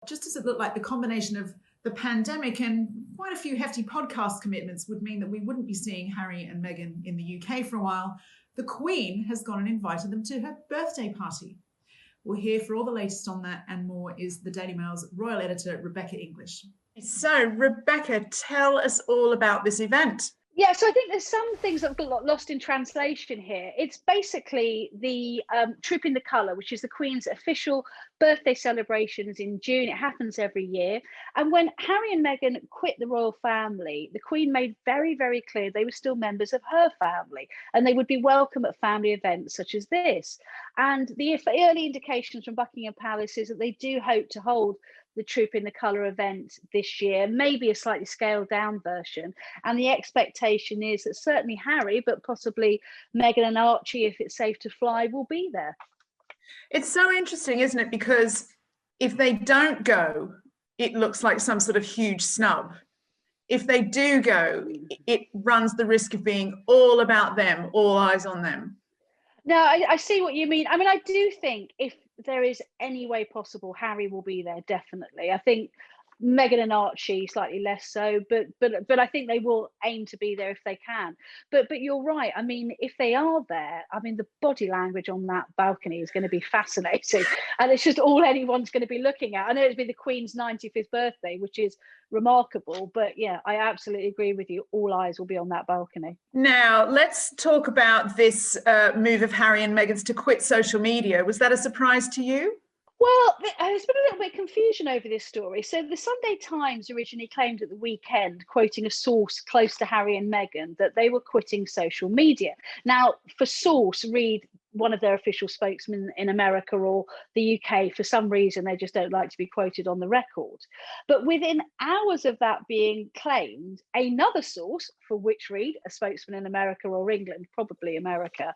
Just as it looked like the combination of the pandemic and quite a few hefty podcast commitments would mean that we wouldn't be seeing Harry and Meghan in the UK for a while, the Queen has gone and invited them to her birthday party. Well, here for all the latest on that and more is the Daily Mail's royal editor, Rebecca English. So, Rebecca, tell us all about this event. Yeah, so I think there's some things that got lost in translation here. It's basically the Troop in the Colour, which is the Queen's official birthday celebrations in June. It happens every year. And when Harry and Meghan quit the royal family, the Queen made very, very clear they were still members of her family and they would be welcome at family events such as this. And the early indications from Buckingham Palace is that they do hope to hold the Troop in the Colour event this year, maybe a slightly scaled down version. And the expectation is that certainly Harry, but possibly Meghan and Archie, if it's safe to fly, will be there. It's so interesting, isn't it? Because if they don't go, it looks like some sort of huge snub. If they do go, it runs the risk of being all about them, all eyes on them. No, I see what you mean. I mean, I do think if there is any way possible, Harry will be there, definitely. I think Meghan and Archie slightly less so, but I think they will aim to be there if they can. But you're right. I mean, if they are there, I mean, the body language on that balcony is going to be fascinating, and it's just all anyone's going to be looking at. I know it's been the Queen's 95th birthday, which is remarkable, but yeah, I absolutely agree with you. All eyes will be on that balcony. Now, let's talk about this move of Harry and Meghan's to quit social media. Was that a surprise to you? Well, there's been a little bit of confusion over this story. So the Sunday Times originally claimed at the weekend, quoting a source close to Harry and Meghan, that they were quitting social media. Now, for source, read one of their official spokesmen in America or the UK. For some reason, they just don't like to be quoted on the record. But within hours of that being claimed, another source, for which read a spokesman in America or England, probably America,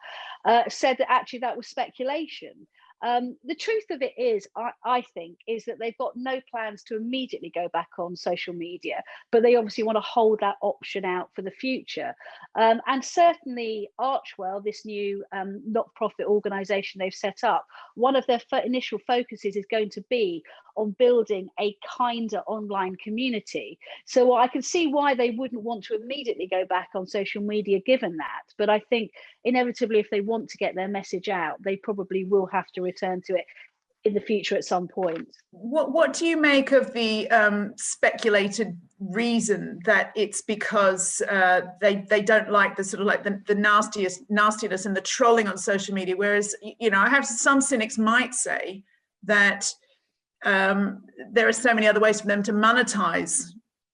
said that actually that was speculation. The truth of it is, I think, is that they've got no plans to immediately go back on social media, but they obviously want to hold that option out for the future. And certainly Archewell, this new not-for-profit organisation they've set up, one of their initial focuses is going to be on building a kinder online community. So I can see why they wouldn't want to immediately go back on social media given that. But I think inevitably, if they want to get their message out, they probably will have to return to it in the future at some point. What do you make of the speculated reason that it's because they don't like the sort of like the nastiness and the trolling on social media? Whereas, you know, I have some cynics might say that there are so many other ways for them to monetize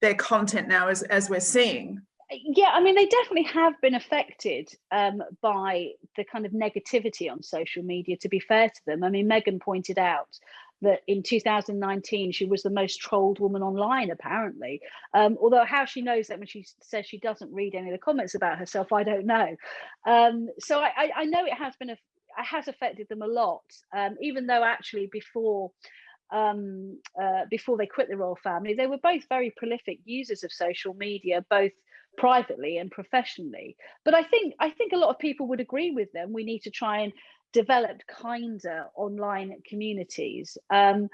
their content now, as we're seeing. Yeah, I mean, they definitely have been affected by the kind of negativity on social media, to be fair to them. I mean, Meghan pointed out that in 2019, she was the most trolled woman online, apparently. Although how she knows that when she says she doesn't read any of the comments about herself, I don't know. So I know it has affected them a lot, even though actually before they quit the royal family, they were both very prolific users of social media, both privately and professionally. But I think a lot of people would agree with them. We need to try and develop kinder online communities. But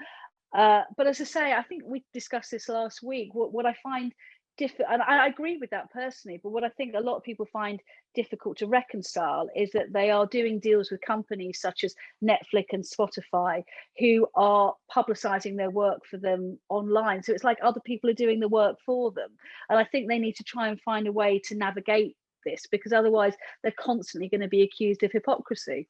as I say, I think we discussed this last week. What I find difficult, and I agree with that personally, but what I think a lot of people find difficult to reconcile is that they are doing deals with companies such as Netflix and Spotify, who are publicizing their work for them online. So it's like other people are doing the work for them. And I think they need to try and find a way to navigate this, because otherwise they're constantly going to be accused of hypocrisy.